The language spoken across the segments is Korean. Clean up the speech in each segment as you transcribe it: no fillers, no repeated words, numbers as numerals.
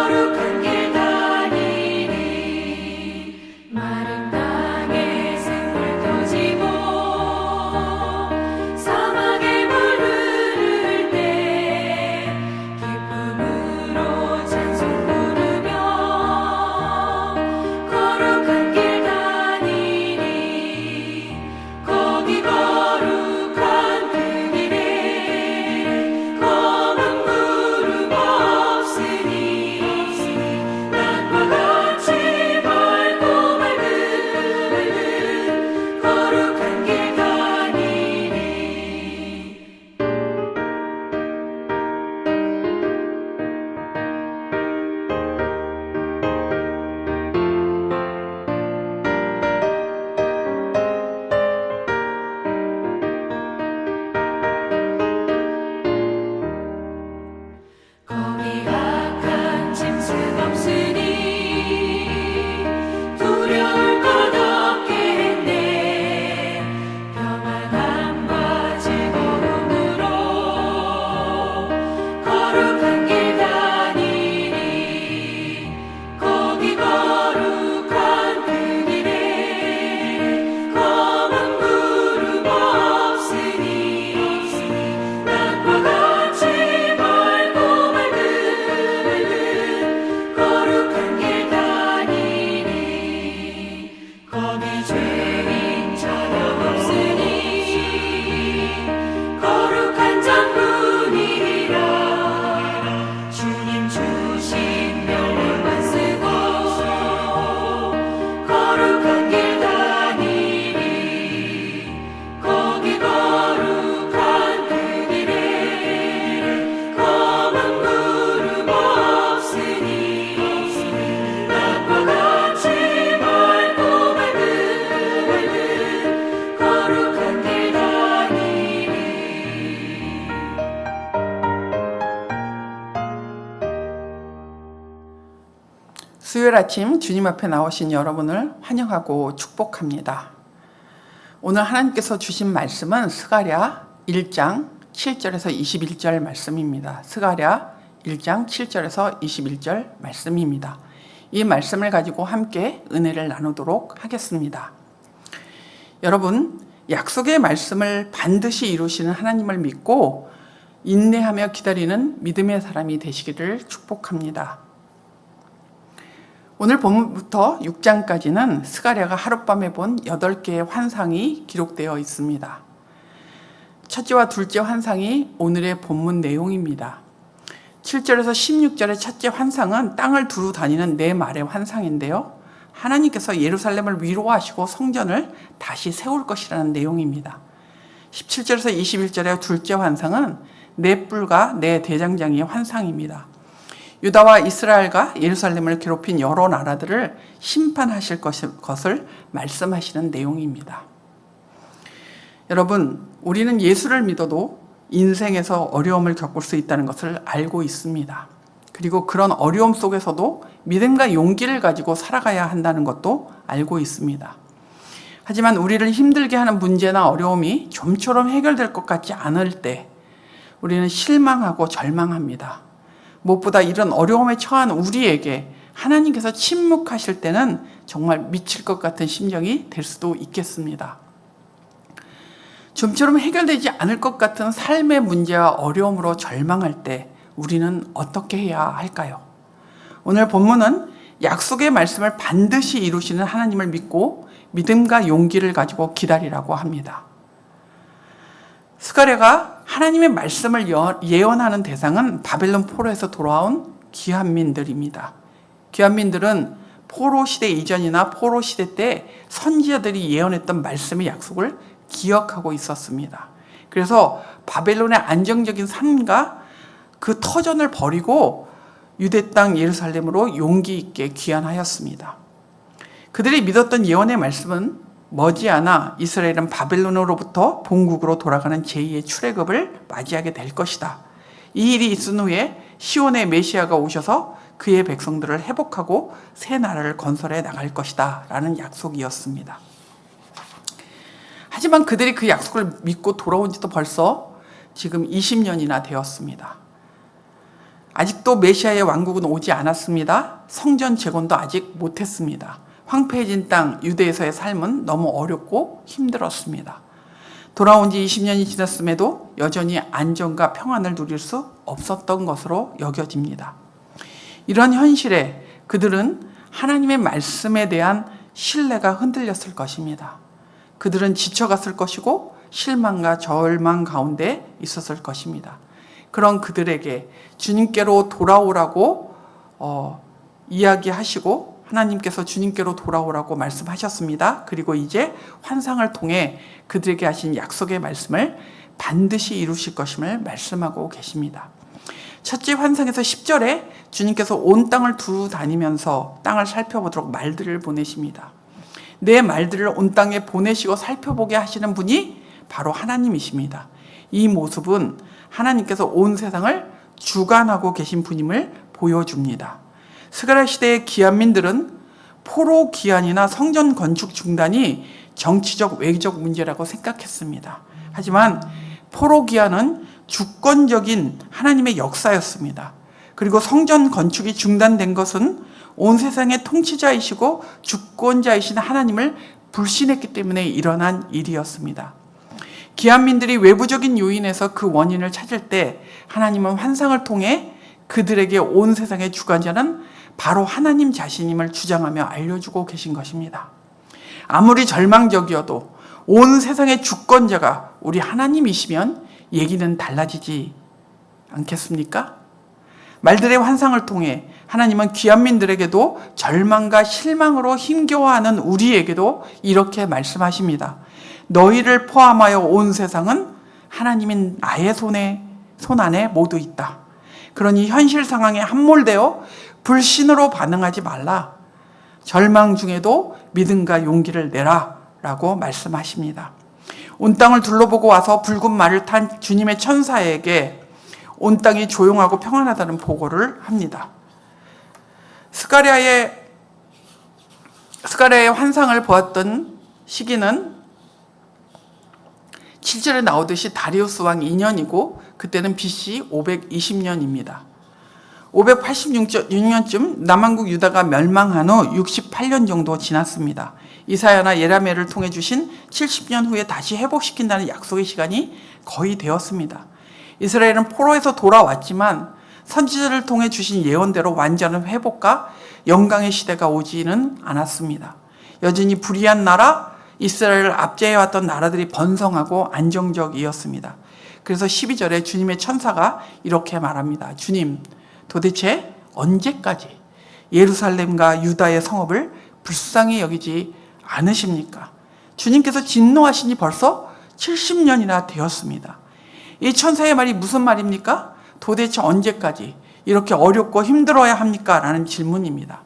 거룩한 길 다니리. 마른 땅에 샘물 터지고 사막에 물 흐를 때 기쁨으로 찬송 부르며 거룩한 길 다니리. 거기 거룩한 그 길에 검은 구름 없으니 낮과 같이 맑고 맑은 거룩한 길 다니리. 거기 악한 짐승 없으니 두려울 것 없게 했네. 평안함과 즐거움으로 거룩한 길 다니리. 거기 거룩한 그 길에 검은 구름 없으니 낮과 같이 맑고 맑은 거룩한 길 다니리. 거기 죄인 자녀 없으니 거룩한 장군이라. 주님 주신 명령만 쓰고 거룩한 길 다니리. 거기 거룩한 그 길에 검은 구름 없으니 낮과 같이 맑고 맑은 거룩한 길 다니리. 수요일 아침 주님 앞에 나오신 여러분을 환영하고 축복합니다. 오늘 하나님께서 주신 말씀은 스가랴 1장 7절에서 21절 말씀입니다. 스가랴 1장 7절에서 21절 말씀입니다. 이 말씀을 가지고 함께 은혜를 나누도록 하겠습니다. 여러분, 약속의 말씀을 반드시 이루시는 하나님을 믿고 인내하며 기다리는 믿음의 사람이 되시기를 축복합니다. 오늘 본문부터 6장까지는 스가랴가 하룻밤에 본 8개의 환상이 기록되어 있습니다. 첫째와 둘째 환상이 오늘의 본문 내용입니다. 7절에서 16절의 첫째 환상은 땅을 두루 다니는 4마리의 환상인데요. 하나님께서 예루살렘을 위로하시고 성전을 다시 세울 것이라는 내용입니다. 17절에서 21절의 둘째 환상은 4뿔과 4대장장이의 환상입니다. 유다와 이스라엘과 예루살렘을 괴롭힌 여러 나라들을 심판하실 것을 말씀하시는 내용입니다. 여러분, 우리는 예수를 믿어도 인생에서 어려움을 겪을 수 있다는 것을 알고 있습니다. 그리고 그런 어려움 속에서도 믿음과 용기를 가지고 살아가야 한다는 것도 알고 있습니다. 하지만 우리를 힘들게 하는 문제나 어려움이 좀처럼 해결될 것 같지 않을 때 우리는 실망하고 절망합니다. 무엇보다 이런 어려움에 처한 우리에게 하나님께서 침묵하실 때는 정말 미칠 것 같은 심정이 될 수도 있겠습니다. 좀처럼 해결되지 않을 것 같은 삶의 문제와 어려움으로 절망할 때 우리는 어떻게 해야 할까요? 오늘 본문은 약속의 말씀을 반드시 이루시는 하나님을 믿고 믿음과 용기를 가지고 기다리라고 합니다. 스가랴가 하나님의 말씀을 예언하는 대상은 바벨론 포로에서 돌아온 귀환민들입니다. 귀환민들은 포로 시대 이전이나 포로 시대 때 선지자들이 예언했던 말씀의 약속을 기억하고 있었습니다. 그래서 바벨론의 안정적인 삶과 그 터전을 버리고 유대 땅 예루살렘으로 용기 있게 귀환하였습니다. 그들이 믿었던 예언의 말씀은 머지않아 이스라엘은 바벨론으로부터 본국으로 돌아가는 제2의 출애굽을 맞이하게 될 것이다. 이 일이 있은 후에 시온의 메시아가 오셔서 그의 백성들을 회복하고 새 나라를 건설해 나갈 것이다 라는 약속이었습니다. 하지만 그들이 그 약속을 믿고 돌아온 지도 벌써 지금 20년이나 되었습니다. 아직도 메시아의 왕국은 오지 않았습니다. 성전 재건도 아직 못했습니다. 황폐해진 땅 유대에서의 삶은 너무 어렵고 힘들었습니다. 돌아온 지 20년이 지났음에도 여전히 안정과 평안을 누릴 수 없었던 것으로 여겨집니다. 이런 현실에 그들은 하나님의 말씀에 대한 신뢰가 흔들렸을 것입니다. 그들은 지쳐갔을 것이고 실망과 절망 가운데 있었을 것입니다. 그런 그들에게 주님께로 돌아오라고 이야기하시고 하나님께서 주님께로 돌아오라고 말씀하셨습니다. 그리고 이제 환상을 통해 그들에게 하신 약속의 말씀을 반드시 이루실 것임을 말씀하고 계십니다. 첫째 환상에서 10절에 주님께서 온 땅을 두루 다니면서 땅을 살펴보도록 말들을 보내십니다. 내 말들을 온 땅에 보내시고 살펴보게 하시는 분이 바로 하나님이십니다. 이 모습은 하나님께서 온 세상을 주관하고 계신 분임을 보여줍니다. 스가랴 시대의 기한민들은 포로 기한이나 성전 건축 중단이 정치적 외교적 문제라고 생각했습니다. 하지만 포로 기한은 주권적인 하나님의 역사였습니다. 그리고 성전 건축이 중단된 것은 온 세상의 통치자이시고 주권자이신 하나님을 불신했기 때문에 일어난 일이었습니다. 기한민들이 외부적인 요인에서 그 원인을 찾을 때 하나님은 환상을 통해 그들에게 온 세상의 주관자는 바로 하나님 자신임을 주장하며 알려주고 계신 것입니다. 아무리 절망적이어도 온 세상의 주권자가 우리 하나님이시면 얘기는 달라지지 않겠습니까? 말들의 환상을 통해 하나님은 귀한민들에게도 절망과 실망으로 힘겨워하는 우리에게도 이렇게 말씀하십니다. 너희를 포함하여 온 세상은 하나님인 나의 손 안에 모두 있다. 그러니 현실 상황에 함몰되어 불신으로 반응하지 말라. 절망 중에도 믿음과 용기를 내라 라고 말씀하십니다. 온 땅을 둘러보고 와서 붉은 말을 탄 주님의 천사에게 온 땅이 조용하고 평안하다는 보고를 합니다. 스가랴의 환상을 보았던 시기는 7절에 나오듯이 다리우스 왕 2년이고 그때는 BC 520년입니다. 586년쯤 남한국 유다가 멸망한 후 68년 정도 지났습니다. 이사야나 예레미야를 통해 주신 70년 후에 다시 회복시킨다는 약속의 시간이 거의 되었습니다. 이스라엘은 포로에서 돌아왔지만 선지자를 통해 주신 예언대로 완전한 회복과 영광의 시대가 오지는 않았습니다. 여전히 불의한 나라, 이스라엘을 압제해왔던 나라들이 번성하고 안정적이었습니다. 그래서 12절에 주님의 천사가 이렇게 말합니다. 주님, 도대체 언제까지 예루살렘과 유다의 성읍을 불쌍히 여기지 않으십니까? 주님께서 진노하신 지 벌써 70년이나 되었습니다. 이 천사의 말이 무슨 말입니까? 도대체 언제까지 이렇게 어렵고 힘들어야 합니까? 라는 질문입니다.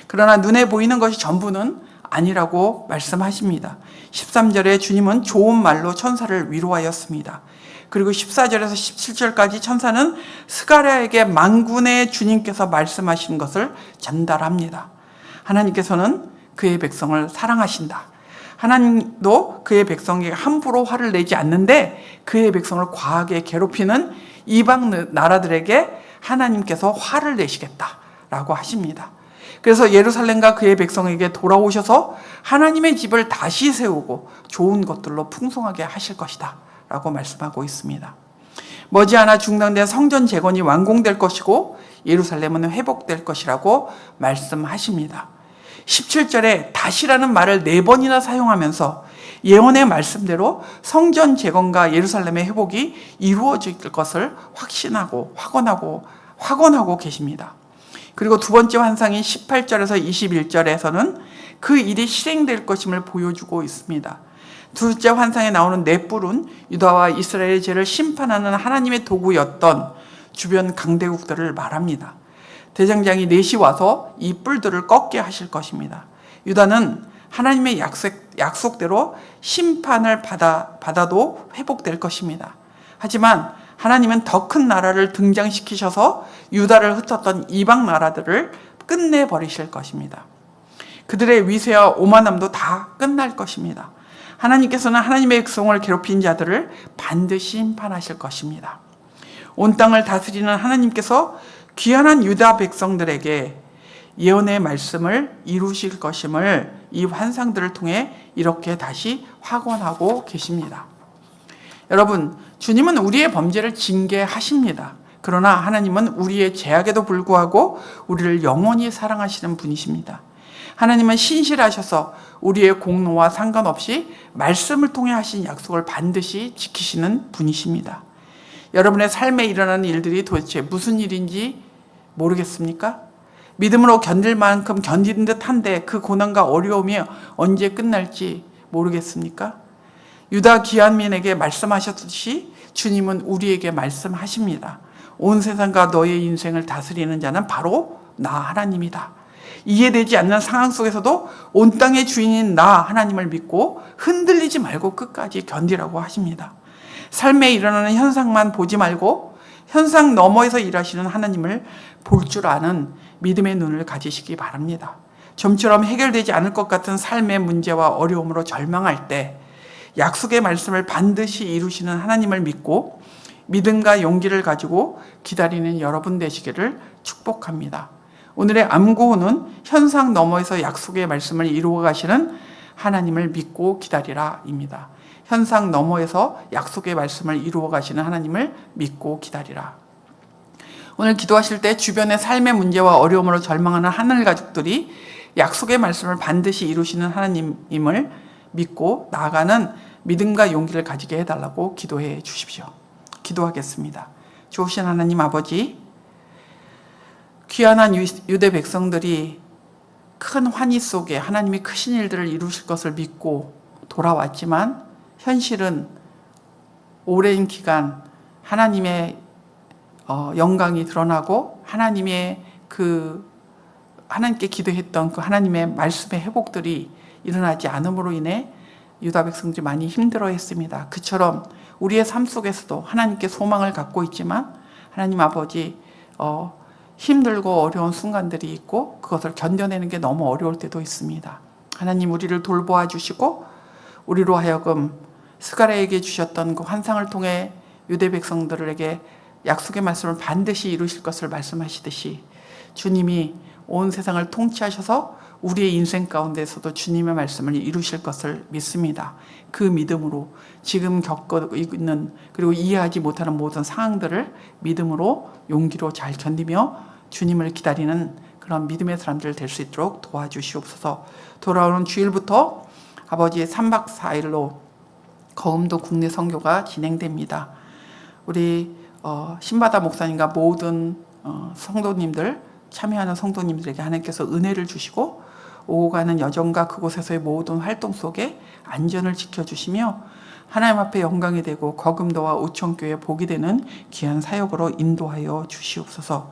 그러나 눈에 보이는 것이 전부는 아니라고 말씀하십니다. 13절에 주님은 좋은 말로 천사를 위로하였습니다. 그리고 14절에서 17절까지 천사는 스가랴에게 만군의 주님께서 말씀하신 것을 전달합니다. 하나님께서는 그의 백성을 사랑하신다. 하나님도 그의 백성에게 함부로 화를 내지 않는데 그의 백성을 과하게 괴롭히는 이방 나라들에게 하나님께서 화를 내시겠다라고 하십니다. 그래서 예루살렘과 그의 백성에게 돌아오셔서 하나님의 집을 다시 세우고 좋은 것들로 풍성하게 하실 것이다 라고 말씀하고 있습니다. 머지않아 중단된 성전 재건이 완공될 것이고 예루살렘은 회복될 것이라고 말씀하십니다. 17절에 다시라는 말을 4번이나 사용하면서 예언의 말씀대로 성전 재건과 예루살렘의 회복이 이루어질 것을 확언하고 계십니다. 그리고 두 번째 환상인 18절에서 21절에서는 그 일이 실행될 것임을 보여주고 있습니다. 둘째 환상에 나오는 네 뿔은 유다와 이스라엘의 죄를 심판하는 하나님의 도구였던 주변 강대국들을 말합니다. 대장장이 넷이 와서 이 뿔들을 꺾게 하실 것입니다. 유다는 하나님의 약속대로 심판을 받아도 회복될 것입니다. 하지만 하나님은 더 큰 나라를 등장시키셔서 유다를 흩었던 이방 나라들을 끝내버리실 것입니다. 그들의 위세와 오만함도 다 끝날 것입니다. 하나님께서는 하나님의 백성을 괴롭힌 자들을 반드시 심판하실 것입니다. 온 땅을 다스리는 하나님께서 귀환한 유다 백성들에게 예언의 말씀을 이루실 것임을 이 환상들을 통해 이렇게 다시 확언하고 계십니다. 여러분, 주님은 우리의 범죄를 징계하십니다. 그러나 하나님은 우리의 죄악에도 불구하고 우리를 영원히 사랑하시는 분이십니다. 하나님은 신실하셔서 우리의 공로와 상관없이 말씀을 통해 하신 약속을 반드시 지키시는 분이십니다. 여러분의 삶에 일어나는 일들이 도대체 무슨 일인지 모르겠습니까? 믿음으로 견딜 만큼 견디는 듯한데 그 고난과 어려움이 언제 끝날지 모르겠습니까? 유다 귀환민에게 말씀하셨듯이 주님은 우리에게 말씀하십니다. 온 세상과 너의 인생을 다스리는 자는 바로 나 하나님이다. 이해되지 않는 상황 속에서도 온 땅의 주인인 나 하나님을 믿고 흔들리지 말고 끝까지 견디라고 하십니다. 삶에 일어나는 현상만 보지 말고 현상 너머에서 일하시는 하나님을 볼 줄 아는 믿음의 눈을 가지시기 바랍니다. 좀처럼 해결되지 않을 것 같은 삶의 문제와 어려움으로 절망할 때 약속의 말씀을 반드시 이루시는 하나님을 믿고 믿음과 용기를 가지고 기다리는 여러분 되시기를 축복합니다. 오늘의 암구호는 현상 너머에서 약속의 말씀을 이루어 가시는 하나님을 믿고 기다리라입니다. 현상 너머에서 약속의 말씀을 이루어 가시는 하나님을 믿고 기다리라. 오늘 기도하실 때 주변의 삶의 문제와 어려움으로 절망하는 하늘 가족들이 약속의 말씀을 반드시 이루시는 하나님임을 믿고 나아가는 믿음과 용기를 가지게 해달라고 기도해 주십시오. 기도하겠습니다. 좋으신 하나님 아버지, 귀환한 유대 백성들이 큰 환희 속에 하나님이 크신 일들을 이루실 것을 믿고 돌아왔지만 현실은 오랜 기간 하나님의 영광이 드러나고 하나님께 기도했던 그 하나님의 말씀의 회복들이 일어나지 않음으로 인해 유다 백성들이 많이 힘들어했습니다. 그처럼 우리의 삶 속에서도 하나님께 소망을 갖고 있지만 하나님 아버지 힘들고 어려운 순간들이 있고 그것을 견뎌내는 게 너무 어려울 때도 있습니다. 하나님 우리를 돌보아 주시고 우리로 하여금 스가랴에게 주셨던 그 환상을 통해 유대 백성들에게 약속의 말씀을 반드시 이루실 것을 말씀하시듯이 주님이 온 세상을 통치하셔서 우리의 인생 가운데서도 주님의 말씀을 이루실 것을 믿습니다. 그 믿음으로 지금 겪고 있는 그리고 이해하지 못하는 모든 상황들을 믿음으로 용기로 잘 견디며 주님을 기다리는 그런 믿음의 사람들 될 수 있도록 도와주시옵소서. 돌아오는 주일부터 아버지의 3박 4일로 거음도 국내 선교가 진행됩니다. 우리 신바다 목사님과 모든 성도님들 참여하는 성도님들에게 하나님께서 은혜를 주시고 오고 가는 여정과 그곳에서의 모든 활동 속에 안전을 지켜주시며 하나님 앞에 영광이 되고 거금도와 우천교회 복이 되는 귀한 사역으로 인도하여 주시옵소서.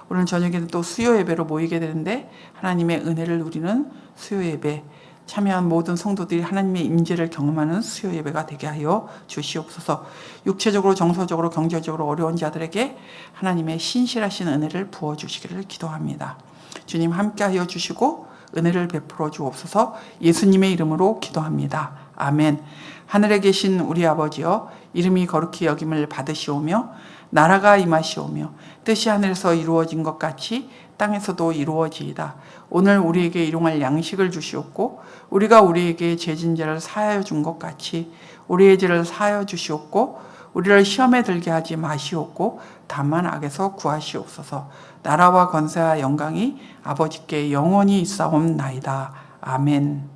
오늘 저녁에는 또 수요 예배로 모이게 되는데 하나님의 은혜를 누리는 수요 예배 참여한 모든 성도들이 하나님의 임재를 경험하는 수요 예배가 되게 하여 주시옵소서. 육체적으로 정서적으로 경제적으로 어려운 자들에게 하나님의 신실하신 은혜를 부어주시기를 기도합니다. 주님 함께하여 주시고 은혜를 베풀어 주옵소서. 예수님의 이름으로 기도합니다. 아멘. 하늘에 계신 우리 아버지여, 이름이 거룩히 여김을 받으시오며 나라가 임하시오며 뜻이 하늘에서 이루어진 것 같이 땅에서도 이루어지이다. 오늘 우리에게 일용할 양식을 주시옵고 우리가 우리에게 죄진 자를 사하여 준 것 같이 우리의 죄를 사하여 주시옵고 우리를 시험에 들게 하지 마시옵고 다만 악에서 구하시옵소서. 나라와 권세와 영광이 아버지께 영원히 있사옵나이다. 아멘.